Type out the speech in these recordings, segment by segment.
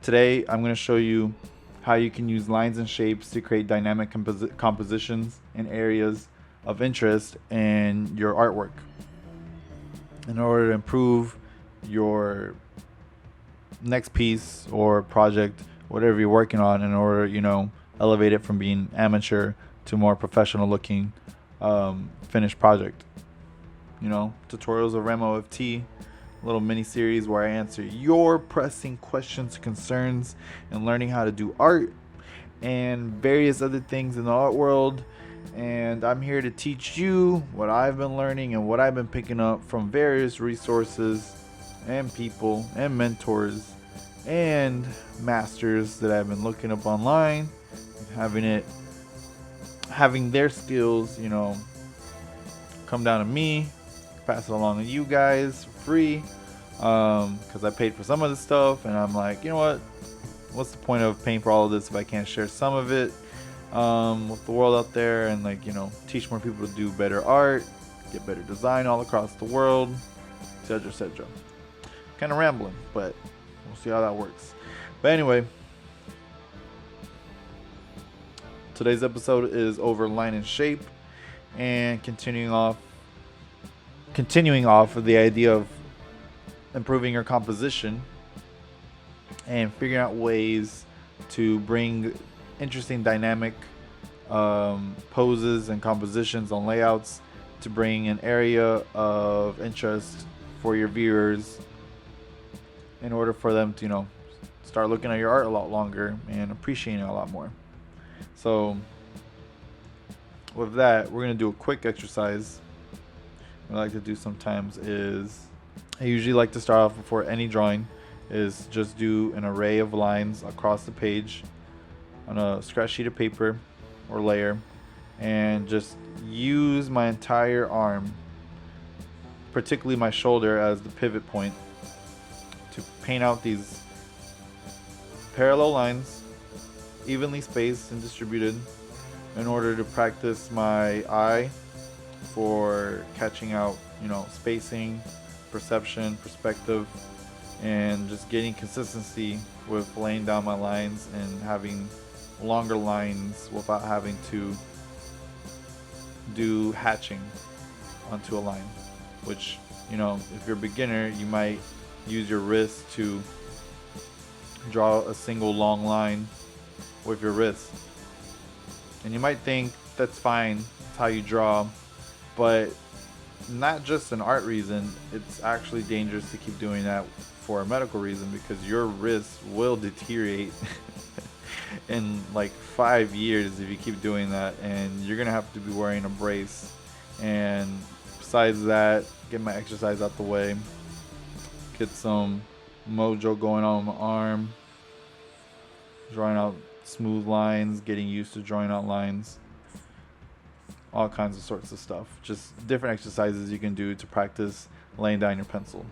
Today, I'm going to show you how you can use lines and shapes to create dynamic compositions in areas of interest in your artwork in order to improve your next piece or project, whatever you're working on, in order, elevate it from being amateur to more professional looking finished project. Tutorials of RamOFT, a little mini series where I answer your pressing questions, concerns, and learning how to do art and various other things in the art world. And I'm here to teach you what I've been learning and what I've been picking up from various resources and people and mentors and masters that I've been looking up online, having their skills, come down to me, pass it along to you guys for free, because I paid for some of the stuff, and I'm like, you know what? What's the point of paying for all of this if I can't share some of it with the world out there, and teach more people to do better art, get better design all across the world, etc., etc. Kind of rambling, but we'll see how that works. But anyway, today's episode is over line and shape, and continuing off of the idea of improving your composition and figuring out ways to bring interesting dynamic poses and compositions on layouts to bring an area of interest for your viewers in order for them to start looking at your art a lot longer and appreciating it a lot more. So with that, we're going to do a quick exercise. What I like to do sometimes is, I usually like to start off before any drawing, is just do an array of lines across the page on a scratch sheet of paper or layer, and just use my entire arm, particularly my shoulder, as the pivot point to paint out these parallel lines, evenly spaced and distributed, in order to practice my eye for catching out, spacing, perception, perspective, and just getting consistency with laying down my lines and having longer lines without having to do hatching onto a line, which, if you're a beginner, you might use your wrist to draw a single long line with your wrist. And you might think that's fine, that's how you draw, but not just an art reason, it's actually dangerous to keep doing that for a medical reason, because your wrist will deteriorate in like 5 years if you keep doing that, and you're gonna have to be wearing a brace. And besides that, get my exercise out the way, get some mojo going on my arm, drawing out smooth lines, getting used to drawing out lines, all kinds of sorts of stuff. Just different exercises you can do to practice laying down your pencil.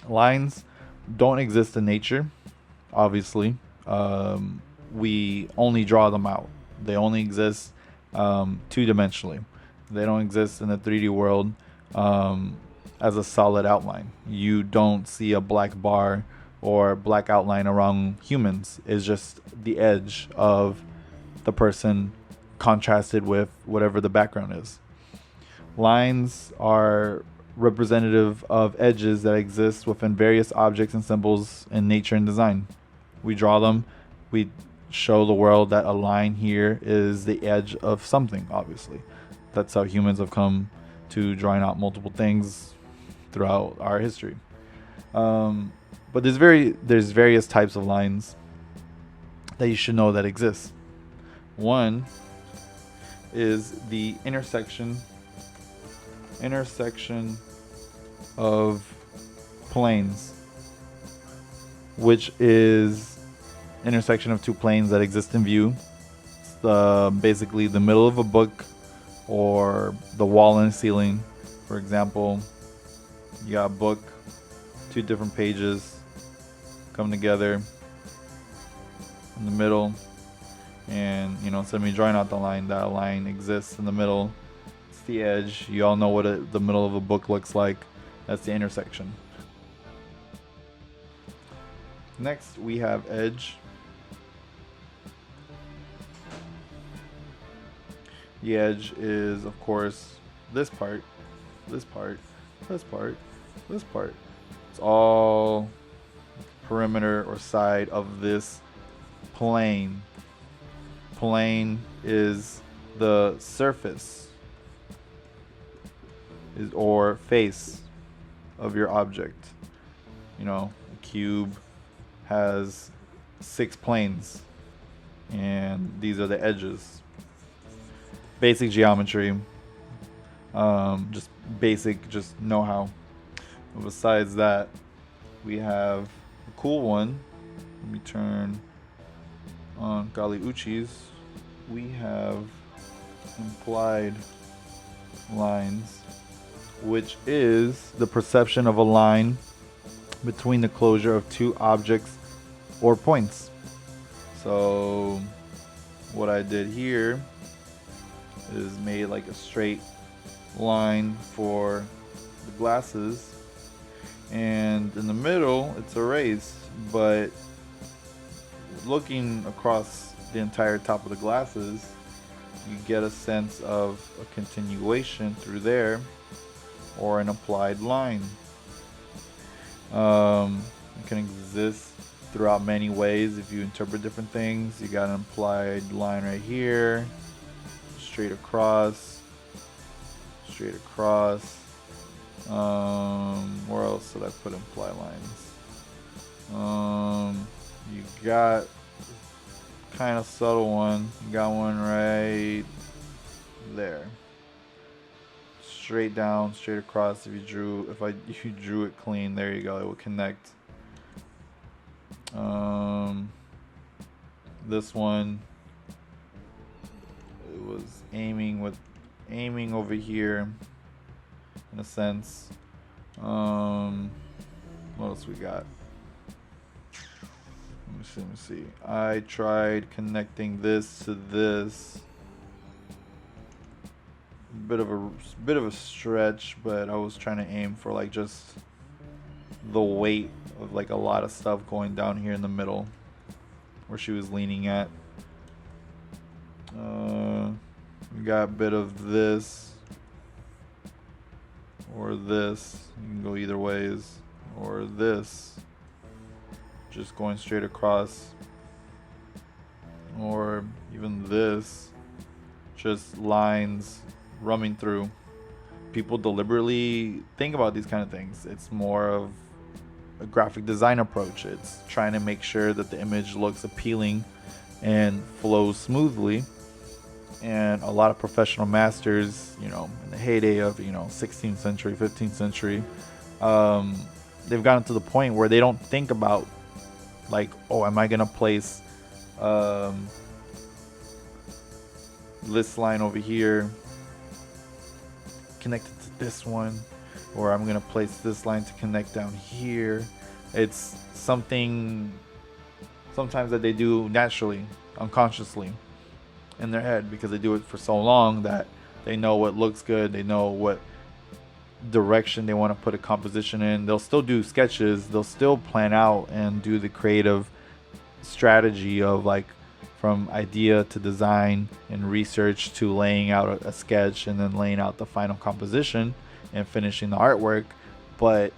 Lines don't exist in nature, obviously. We only draw them out. They only exist two-dimensionally. They don't exist in the 3D world as a solid outline. You don't see a black bar or black outline around humans. It's just the edge of the person contrasted with whatever the background is. Lines are representative of edges that exist within various objects and symbols in nature and design. We draw them. We show the world that a line here is the edge of something, obviously. That's how humans have come to drawing out multiple things throughout our history. But there's various types of lines that you should know that exist. One is the intersection of planes, which is intersection of two planes that exist in view. It's basically the middle of a book or the wall and ceiling. For example, you got a book, two different pages come together in the middle, and instead of me drawing out the line, that line exists in the middle. It's the edge. You all know what the middle of a book looks like. That's the intersection. Next we have edge. The edge is, of course, this part, this part, this part, this part. It's all perimeter or side of this plane. Plane is the surface or face of your object. You know, a cube has 6 planes, and these are the edges. Basic geometry, just basic, just know-how. Besides that, we have a cool one. Let me turn on Kali Uchis. We have implied lines, which is the perception of a line between the closure of 2 objects or points. So what I did here is made like a straight line for the glasses, and in the middle it's erased, but looking across the entire top of the glasses, you get a sense of a continuation through there, or an applied line. It can exist throughout many ways if you interpret different things. You got an implied line right here, straight across, straight across. Where else did I put implied lines? You got kind of subtle one. You got one right there. Straight down, straight across. If you drew it clean, there you go. It would connect. This one, it was aiming over here, in a sense. What else we got? Let me see. I tried connecting this to this. Bit of a stretch, but I was trying to aim for like just the weight of like a lot of stuff going down here in the middle where she was leaning at. We got a bit of this or this. You can go either ways, or this, just going straight across, or even this, just lines running through. People deliberately think about these kind of things. It's more of a graphic design approach. It's trying to make sure that the image looks appealing and flows smoothly. And a lot of professional masters, in the heyday of 16th century, 15th century, they've gotten to the point where they don't think about like, oh, am I gonna place this line over here connected to this one, or I'm gonna place this line to connect down here. It's something sometimes that they do naturally, unconsciously in their head, because they do it for so long that they know what looks good, they know what direction they want to put a composition in. They'll still do sketches, they'll still plan out and do the creative strategy of like from idea to design and research to laying out a sketch and then laying out the final composition and finishing the artwork. But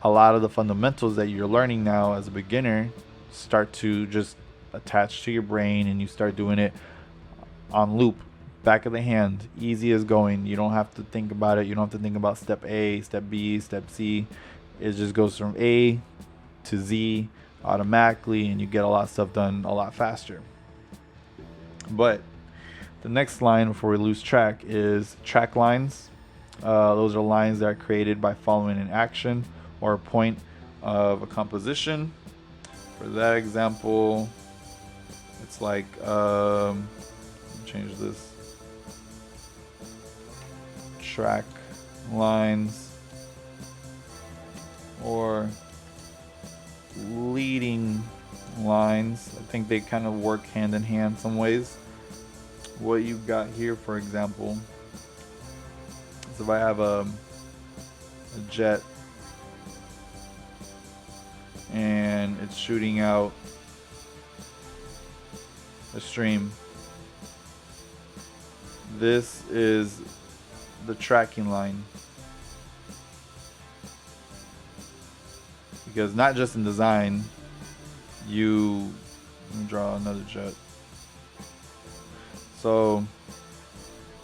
a lot of the fundamentals that you're learning now as a beginner start to just attach to your brain, and you start doing it on loop, back of the hand, easy as going. You don't have to think about it. You don't have to think about step A, step B, step C. It just goes from A to Z automatically, and you get a lot of stuff done a lot faster. But the next line before we lose track is track lines. Those are lines that are created by following an action or a point of a composition. For that example, it's like change this, track lines or leading lines. I think they kind of work hand in hand some ways. What you got here, for example, is if I have a jet and it's shooting out a stream. This is the tracking line. Because not just in design, let me draw another jet. So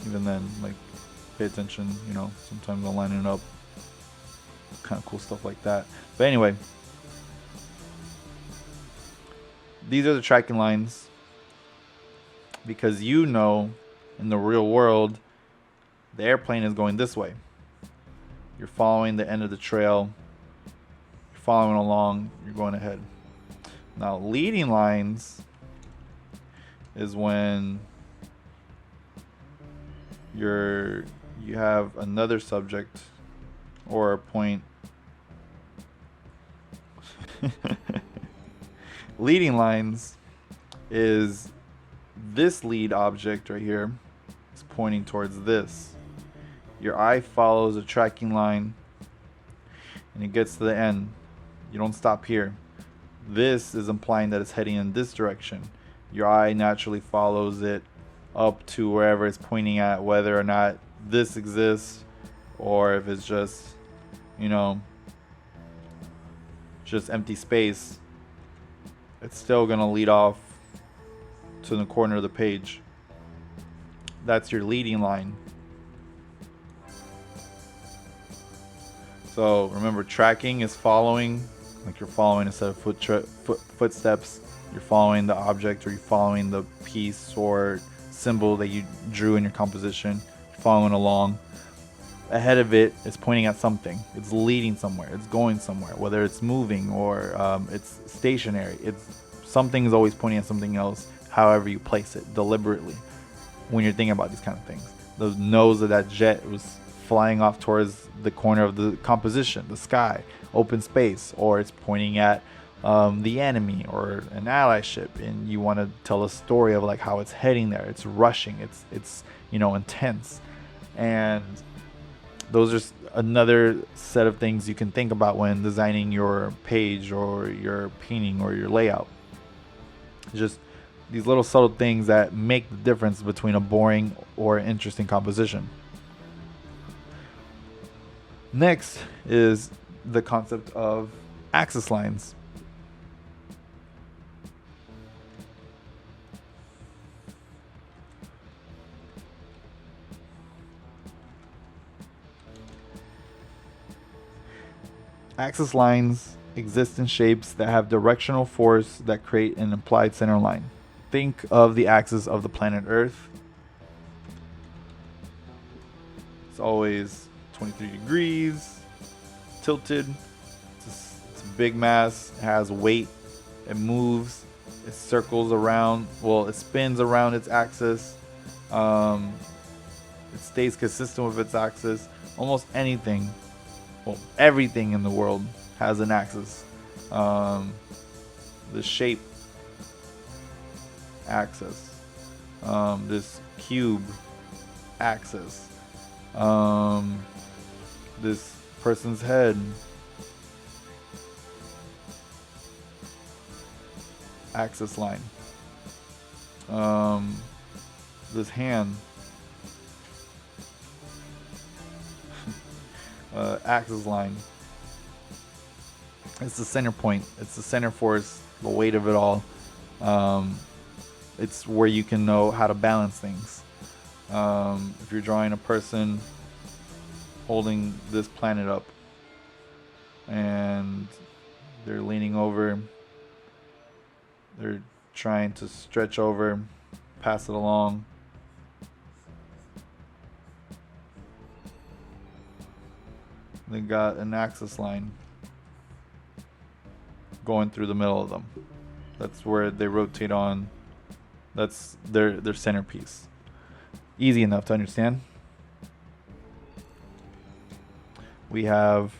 even then, like, pay attention, sometimes I'll line it up. Kind of cool stuff like that. But anyway, these are the tracking lines, because in the real world, the airplane is going this way. You're following the end of the trail. You're following along. You're going ahead. Now, leading lines is when you have another subject or a point. Leading lines is this lead object right here is pointing towards this. Your eye follows a tracking line and it gets to the end. You don't stop here. This is implying that it's heading in this direction. Your eye naturally follows it up to wherever it's pointing at, whether or not this exists or if it's just, just empty space. It's still going to lead off to the corner of the page. That's your leading line. So remember, tracking is following, like you're following a set of footsteps. You're following the object, or you're following the piece or symbol that you drew in your composition. You're following along. Ahead of it is pointing at something. It's leading somewhere. It's going somewhere, whether it's moving or it's stationary. Something is always pointing at something else, however you place it deliberately when you're thinking about these kind of things. The nose of that jet was flying off towards the corner of the composition, the sky, open space, or it's pointing at the enemy or an ally ship, and you want to tell a story of like how it's heading there. It's rushing. It's intense. And those are another set of things you can think about when designing your page or your painting or your layout. Just these little subtle things that make the difference between a boring or interesting composition. Next is the concept of axis lines. Axis lines exist in shapes that have directional force that create an implied center line. Think of the axis of the planet Earth. It's always 23 degrees, tilted. It's a big mass. It has weight. It moves. It circles around. Well, it spins around its axis. It stays consistent with its axis. Almost anything. Well, everything in the world has an axis. The shape axis, this cube axis, this person's head axis line, this hand axis line. It's the center point. It's the center force, the weight of it all. It's where you can know how to balance things. If you're drawing a person holding this planet up and they're leaning over, they're trying to stretch over, pass it along. They got an axis line going through the middle of them. That's where they rotate on. That's their centerpiece. Easy enough to understand. We have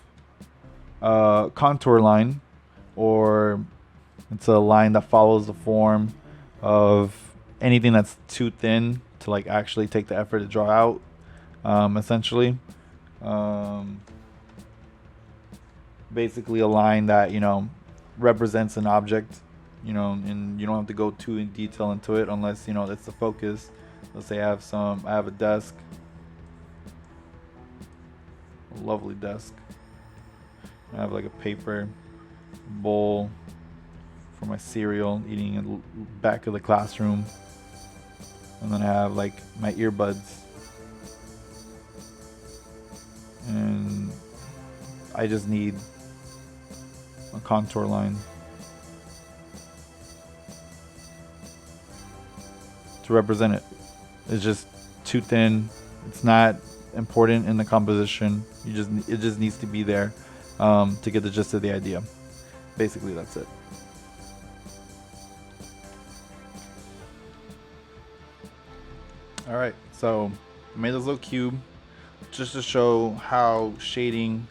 a contour line, or it's a line that follows the form of anything that's too thin to like actually take the effort to draw out, essentially. Basically a line that represents an object, you know, and you don't have to go too in detail into it unless, you know, that's the focus. Let's say I have a desk, a lovely desk. I have like a paper bowl for my cereal, eating in the back of the classroom. And then I have like my earbuds. And I just need a contour line to represent it. It's just too thin. It's not important in the composition. It just needs to be there to get the gist of the idea. Basically, that's it. All right, so I made this little cube just to show how shading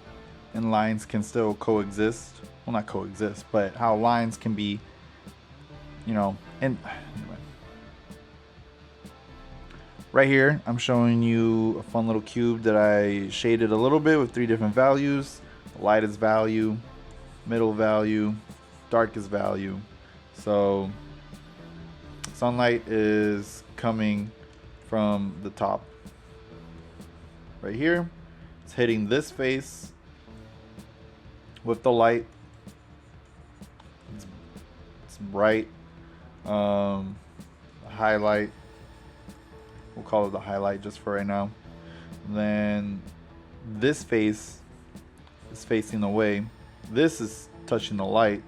and lines can still coexist. Well, not coexist, but how lines can be, you know, and anyway. Right here, I'm showing you a fun little cube that I shaded a little bit with 3 different values: lightest value, middle value, darkest value. So sunlight is coming from the top right here. It's hitting this face with the light. It's bright. Highlight, we'll call it the highlight just for right now. Then this face is facing away. This is touching the light,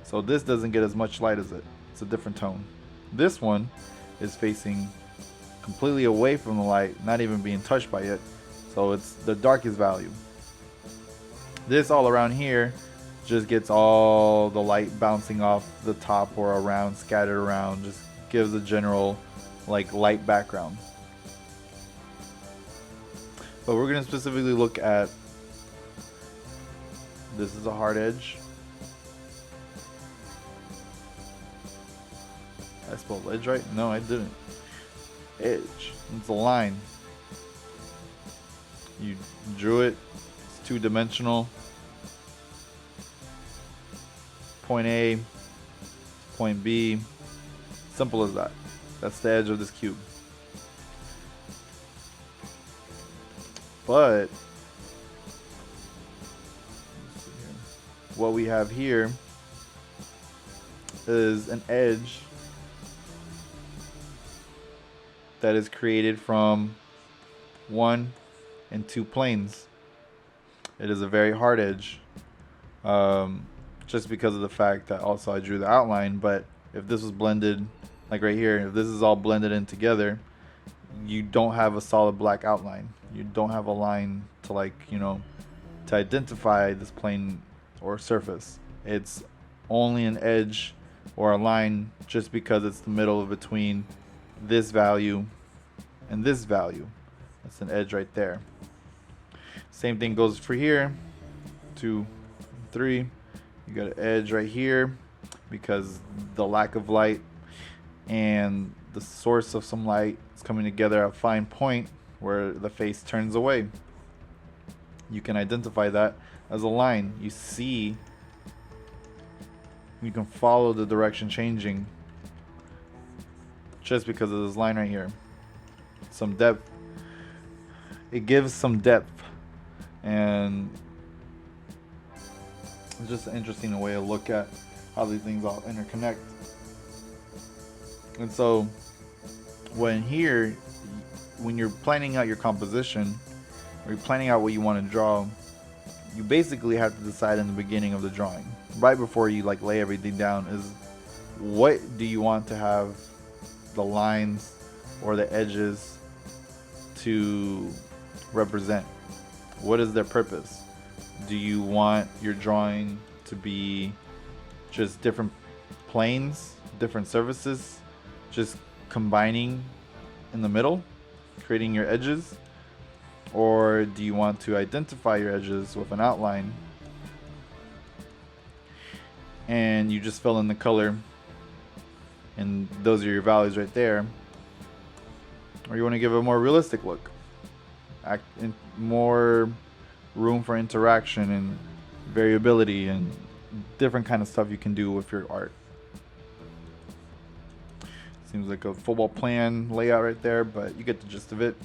so this doesn't get as much light as it. It's a different tone. This one is facing completely away from the light, not even being touched by it, so it's the darkest value. This all around here just gets all the light bouncing off the top or around, scattered around, just gives a general like light background. But we're going to specifically look at, this is a hard edge. I spelled edge right? No, I didn't. Edge. It's a line. You drew it. It's 2-dimensional. Point A, point B. Simple as that. That's the edge of this cube. But what we have here is an edge that is created from 1 and 2 planes. It is a very hard edge, just because of the fact that also I drew the outline. But if this was blended, like right here, if this is all blended in together, you don't have a solid black outline. You don't have a line to, like, you know, to identify this plane or surface. It's only an edge or a line just because it's the middle of between this value and this value. That's an edge right there. Same thing goes for here. 2, 3. You got an edge right here because the lack of light and the source of some light is coming together at a fine point where the face turns away. You can identify that as a line. You see, you can follow the direction changing just because of this line right here. Some depth. It gives some depth, and it's just an interesting way to look at how these things all interconnect. And so when you're planning out your composition, or you're planning out what you want to draw, you basically have to decide in the beginning of the drawing, right before you like lay everything down, is what do you want to have the lines or the edges to represent? What is their purpose? Do you want your drawing to be just different planes, different surfaces, just combining in the middle, creating your edges? Or do you want to identify your edges with an outline and you just fill in the color and those are your values right there? Or you want to give a more realistic look, more room for interaction and variability and different kind of stuff you can do with your art. Seems like a football plan layout right there, but you get the gist of it.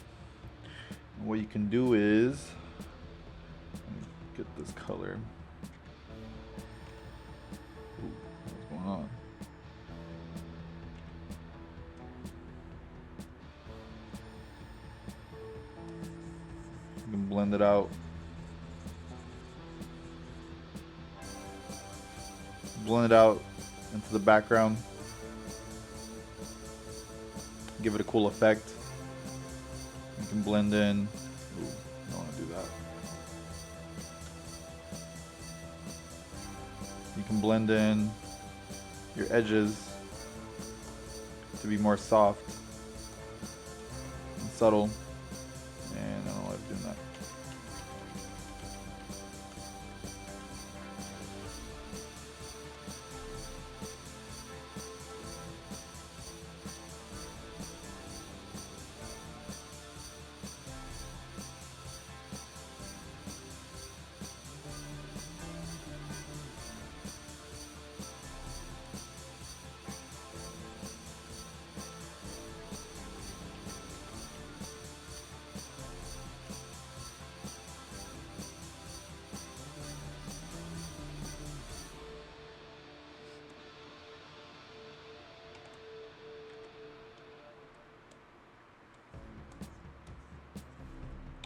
And what you can do is get this color. Ooh, what's going on? You can blend it out. Blend it out into the background. Give it a cool effect. You can blend in. Ooh, don't want to do that. You can blend in your edges to be more soft and subtle. And I don't like doing that.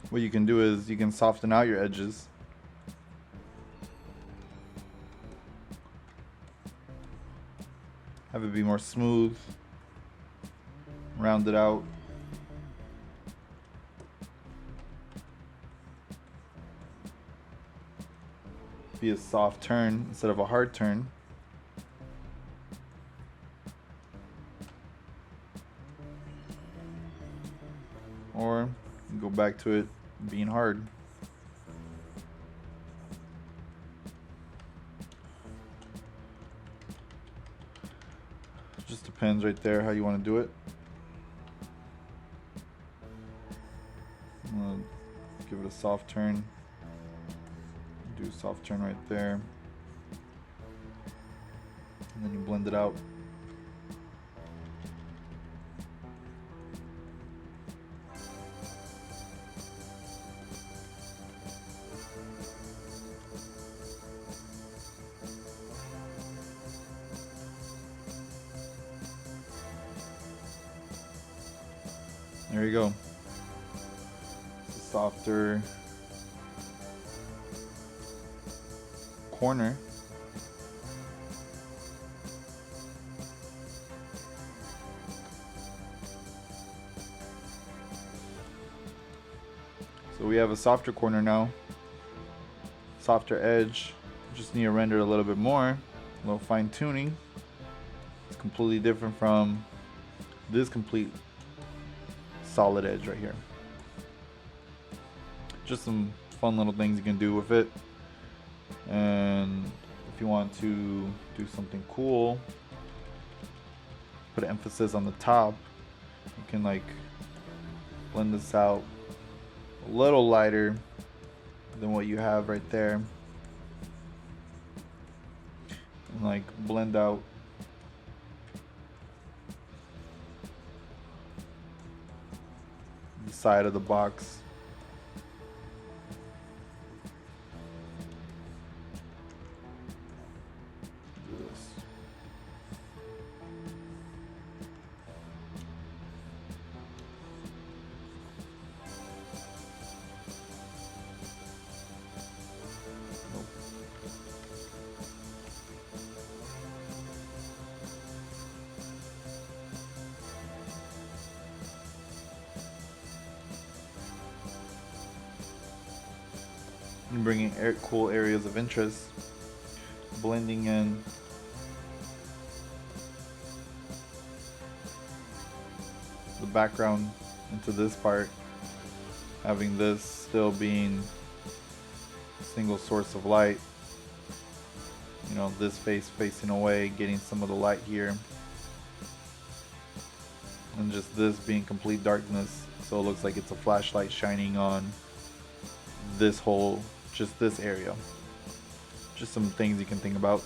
What you can do is you can soften out your edges. Have it be more smooth, round it out. Be a soft turn instead of a hard turn. Or go back to it being hard. Just depends right there how you want to do it. I'm gonna give it a soft turn. Do a soft turn right there. And then you blend it out. There you go. It's a softer corner. So we have a softer corner now. Softer edge. Just need to render a little bit more. A little fine tuning. It's completely different from this complete solid edge right here. Just some fun little things you can do with it. And if you want to do something cool, put an emphasis on the top, you can like blend this out a little lighter than what you have right there, and like blend out the side of the box. Do this. Nope. And bringing cool areas of interest, blending in the background into this part, having this still being a single source of light. You know, this face facing away, getting some of the light here, and just this being complete darkness, so it looks like it's a flashlight shining on this whole, just this area. just some things you can think about.